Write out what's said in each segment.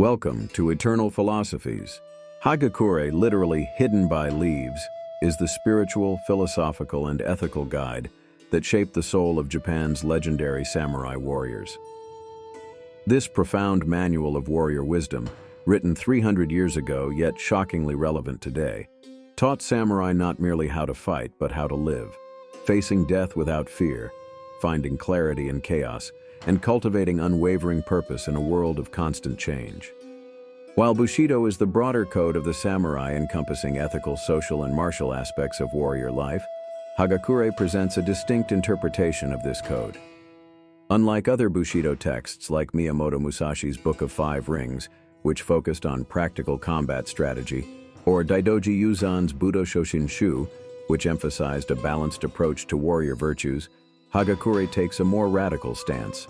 Welcome to Eternal Philosophies. Hagakure, literally hidden by leaves, is the spiritual, philosophical, and ethical guide that shaped the soul of Japan's legendary samurai warriors. This profound manual of warrior wisdom, written 300 years ago yet shockingly relevant today, taught samurai not merely how to fight but how to live, facing death without fear, finding clarity in chaos, and cultivating unwavering purpose in a world of constant change. While Bushido is the broader code of the samurai encompassing ethical, social, and martial aspects of warrior life, Hagakure presents a distinct interpretation of this code. Unlike other Bushido texts like Miyamoto Musashi's Book of Five Rings, which focused on practical combat strategy, or Daidoji Yuzan's Budo Shoshinshu, which emphasized a balanced approach to warrior virtues, Hagakure takes a more radical stance.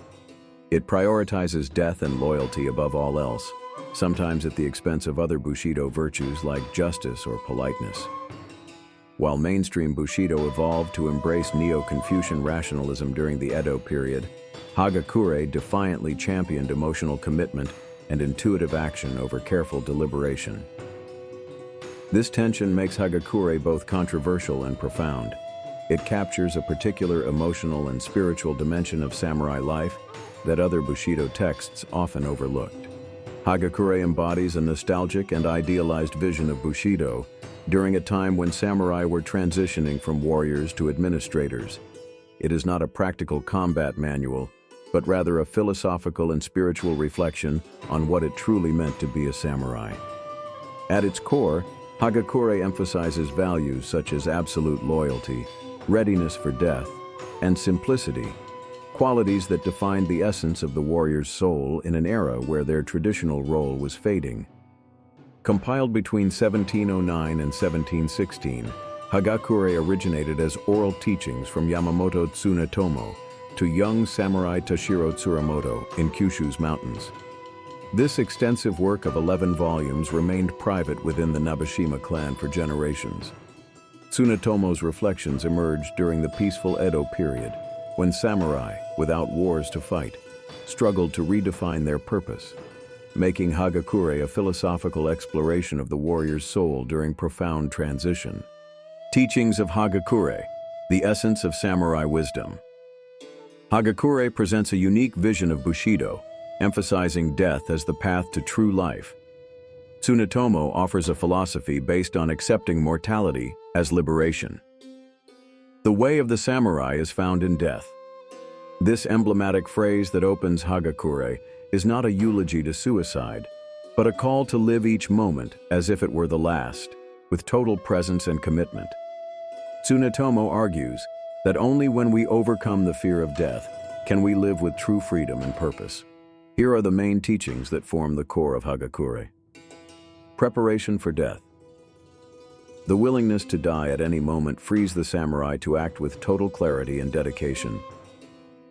It prioritizes death and loyalty above all else, sometimes at the expense of other Bushido virtues like justice or politeness. While mainstream Bushido evolved to embrace Neo-Confucian rationalism during the Edo period, Hagakure defiantly championed emotional commitment and intuitive action over careful deliberation. This tension makes Hagakure both controversial and profound. It captures a particular emotional and spiritual dimension of samurai life that other Bushido texts often overlooked. Hagakure embodies a nostalgic and idealized vision of Bushido during a time when samurai were transitioning from warriors to administrators. It is not a practical combat manual, but rather a philosophical and spiritual reflection on what it truly meant to be a samurai. At its core, Hagakure emphasizes values such as absolute loyalty, readiness for death, and simplicity, qualities that defined the essence of the warrior's soul in an era where their traditional role was fading. Compiled between 1709 and 1716, Hagakure originated as oral teachings from Yamamoto Tsunetomo to young samurai Toshiro Tsurumoto in Kyushu's mountains. This extensive work of 11 volumes remained private within the Nabeshima clan for generations. Tsunetomo's reflections emerged during the peaceful Edo period, when samurai, without wars to fight, struggled to redefine their purpose, making Hagakure a philosophical exploration of the warrior's soul during profound transition. Teachings of Hagakure, the essence of samurai wisdom. Hagakure presents a unique vision of Bushido, emphasizing death as the path to true life. Tsunetomo offers a philosophy based on accepting mortality as liberation. The way of the samurai is found in death. This emblematic phrase that opens Hagakure is not a eulogy to suicide, but a call to live each moment as if it were the last, with total presence and commitment. Tsunetomo argues that only when we overcome the fear of death can we live with true freedom and purpose. Here are the main teachings that form the core of Hagakure. Preparation for death. The willingness to die at any moment frees the samurai to act with total clarity and dedication.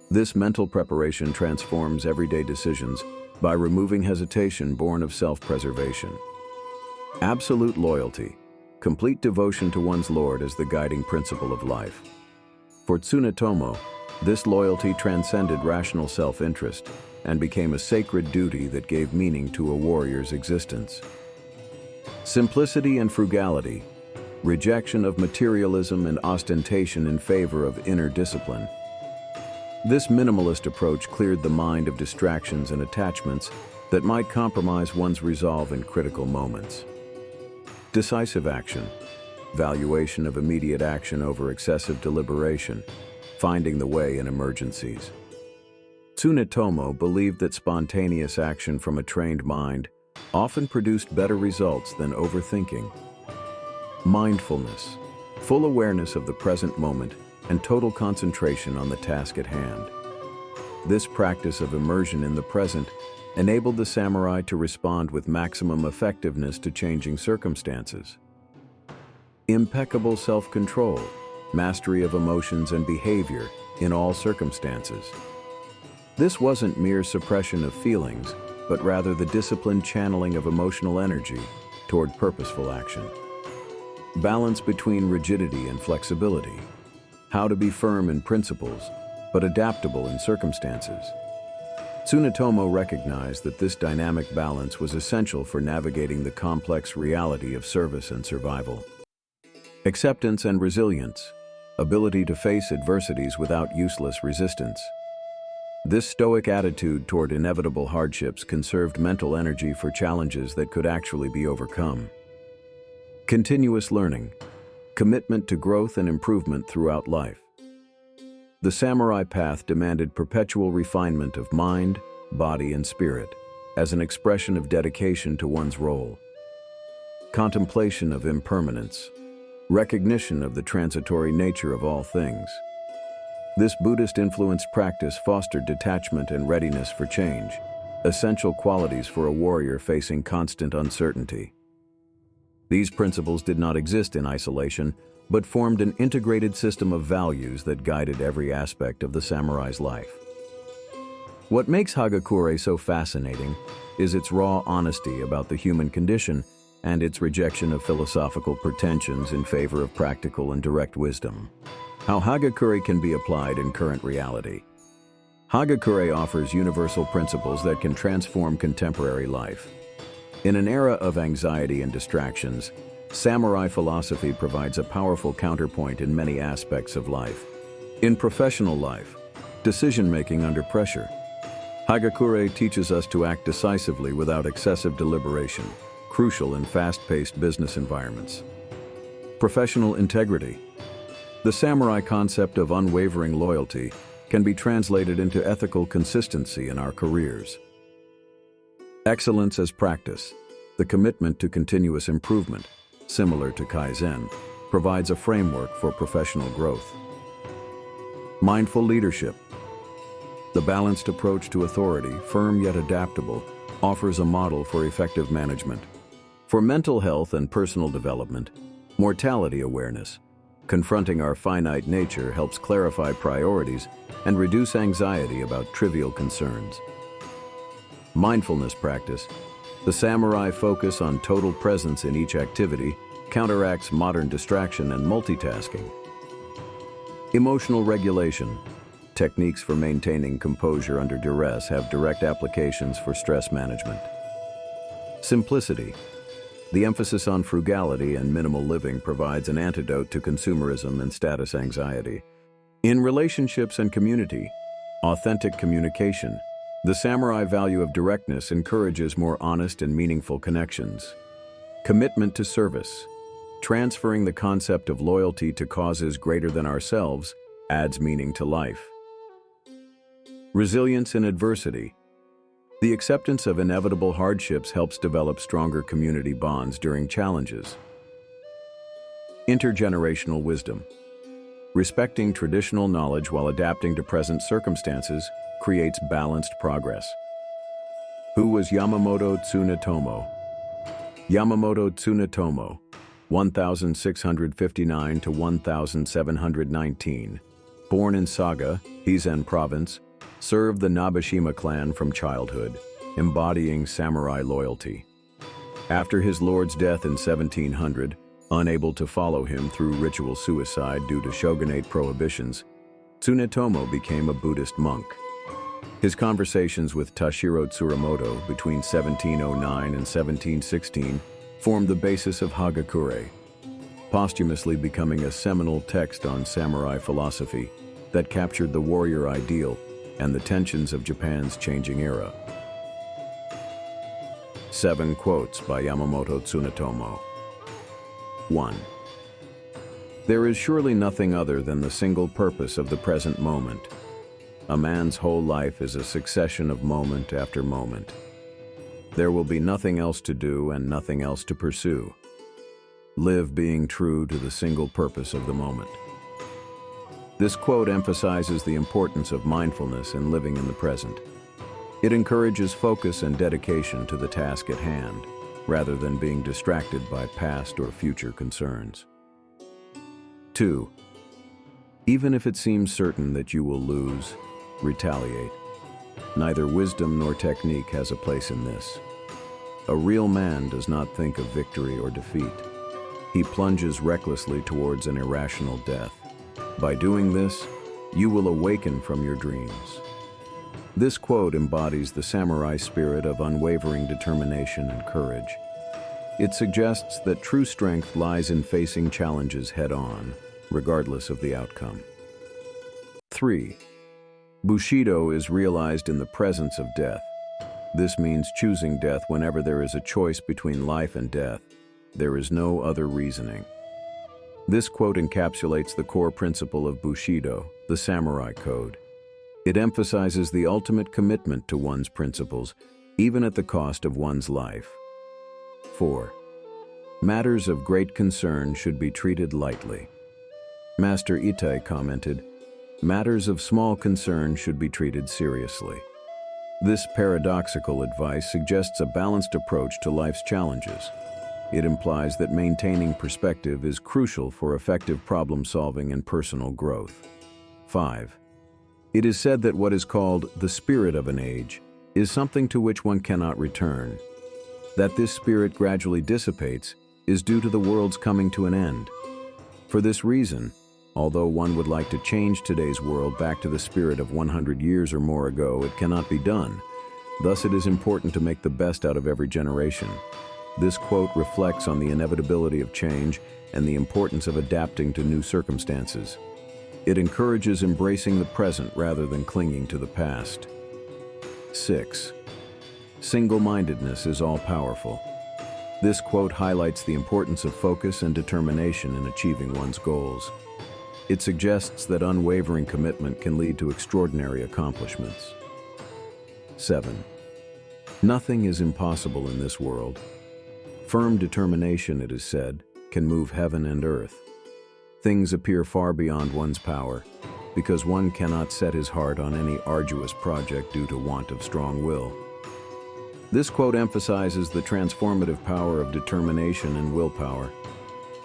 This mental preparation transforms everyday decisions by removing hesitation born of self-preservation. Absolute loyalty, complete devotion to one's lord as the guiding principle of life. For Tsunetomo, this loyalty transcended rational self-interest and became a sacred duty that gave meaning to a warrior's existence. Simplicity and frugality, rejection of materialism and ostentation in favor of inner discipline. This minimalist approach cleared the mind of distractions and attachments that might compromise one's resolve in critical moments. Decisive action, valuation of immediate action over excessive deliberation, finding the way in emergencies. Tsunetomo believed that spontaneous action from a trained mind often produced better results than overthinking. Mindfulness, full awareness of the present moment and total concentration on the task at hand. This practice of immersion in the present enabled the samurai to respond with maximum effectiveness to changing circumstances. Impeccable self-control, mastery of emotions and behavior in all circumstances. This wasn't mere suppression of feelings, but rather the disciplined channeling of emotional energy toward purposeful action. Balance between rigidity and flexibility. How to be firm in principles, but adaptable in circumstances. Tsunetomo recognized that this dynamic balance was essential for navigating the complex reality of service and survival. Acceptance and resilience, ability to face adversities without useless resistance. This stoic attitude toward inevitable hardships conserved mental energy for challenges that could actually be overcome. Continuous learning, commitment to growth and improvement throughout life. The samurai path demanded perpetual refinement of mind, body, and spirit as an expression of dedication to one's role. Contemplation of impermanence, recognition of the transitory nature of all things. This Buddhist-influenced practice fostered detachment and readiness for change, essential qualities for a warrior facing constant uncertainty. These principles did not exist in isolation, but formed an integrated system of values that guided every aspect of the samurai's life. What makes Hagakure so fascinating is its raw honesty about the human condition and its rejection of philosophical pretensions in favor of practical and direct wisdom. How Hagakure can be applied in current reality. Hagakure offers universal principles that can transform contemporary life. In an era of anxiety and distractions, samurai philosophy provides a powerful counterpoint in many aspects of life. In professional life, decision-making under pressure. Hagakure teaches us to act decisively without excessive deliberation, crucial in fast-paced business environments. Professional integrity. The samurai concept of unwavering loyalty can be translated into ethical consistency in our careers. Excellence as practice. The commitment to continuous improvement, similar to Kaizen, provides a framework for professional growth. Mindful leadership. The balanced approach to authority, firm yet adaptable, offers a model for effective management. For mental health and personal development, mortality awareness. Confronting our finite nature helps clarify priorities and reduce anxiety about trivial concerns. Mindfulness practice. The samurai focus on total presence in each activity counteracts modern distraction and multitasking. Emotional regulation. Techniques for maintaining composure under duress have direct applications for stress management. Simplicity. The emphasis on frugality and minimal living provides an antidote to consumerism and status anxiety. In relationships and community, authentic communication. The samurai value of directness encourages more honest and meaningful connections. Commitment to service. Transferring the concept of loyalty to causes greater than ourselves adds meaning to life. Resilience in adversity. The acceptance of inevitable hardships helps develop stronger community bonds during challenges. Intergenerational wisdom. Respecting traditional knowledge while adapting to present circumstances creates balanced progress. Who was Yamamoto Tsunetomo? Yamamoto Tsunetomo, 1659 to 1719, born in Saga, Hizen Province, served the Nabeshima clan from childhood, embodying samurai loyalty. After his lord's death in 1700, unable to follow him through ritual suicide due to shogunate prohibitions, Tsunetomo became a Buddhist monk. His conversations with Tashiro Tsurumoto between 1709 and 1716 formed the basis of Hagakure, posthumously becoming a seminal text on samurai philosophy that captured the warrior ideal and the tensions of Japan's changing era. 7 quotes by Yamamoto Tsunetomo. 1. There is surely nothing other than the single purpose of the present moment. A man's whole life is a succession of moment after moment. There will be nothing else to do and nothing else to pursue. Live being true to the single purpose of the moment. This quote emphasizes the importance of mindfulness and living in the present. It encourages focus and dedication to the task at hand, rather than being distracted by past or future concerns. 2. Even if it seems certain that you will lose, retaliate. Neither wisdom nor technique has a place in this. A real man does not think of victory or defeat. He plunges recklessly towards an irrational death. By doing this, you will awaken from your dreams. This quote embodies the samurai spirit of unwavering determination and courage. It suggests that true strength lies in facing challenges head-on, regardless of the outcome. 3. Bushido is realized in the presence of death. This means choosing death whenever there is a choice between life and death. There is no other reasoning. This quote encapsulates the core principle of Bushido, the samurai code. It emphasizes the ultimate commitment to one's principles, even at the cost of one's life. 4. Matters of great concern should be treated lightly. Master Itai commented, "Matters of small concern should be treated seriously." This paradoxical advice suggests a balanced approach to life's challenges. It implies that maintaining perspective is crucial for effective problem-solving and personal growth. 5. It is said that what is called the spirit of an age is something to which one cannot return. That this spirit gradually dissipates is due to the world's coming to an end. For this reason, although one would like to change today's world back to the spirit of 100 years or more ago, it cannot be done. Thus, it is important to make the best out of every generation. This quote reflects on the inevitability of change and the importance of adapting to new circumstances. It encourages embracing the present rather than clinging to the past. 6. Single-mindedness is all-powerful. This quote highlights the importance of focus and determination in achieving one's goals. It suggests that unwavering commitment can lead to extraordinary accomplishments. 7. Nothing is impossible in this world. Firm determination, it is said, can move heaven and earth. Things appear far beyond one's power, because one cannot set his heart on any arduous project due to want of strong will. This quote emphasizes the transformative power of determination and willpower.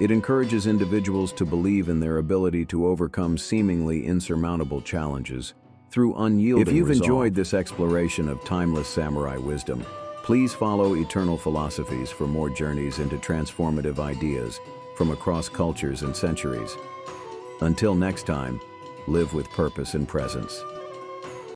It encourages individuals to believe in their ability to overcome seemingly insurmountable challenges through unyielding resolve. If you've enjoyed this exploration of timeless samurai wisdom, please follow Eternal Philosophies for more journeys into transformative ideas from across cultures and centuries. Until next time, live with purpose and presence.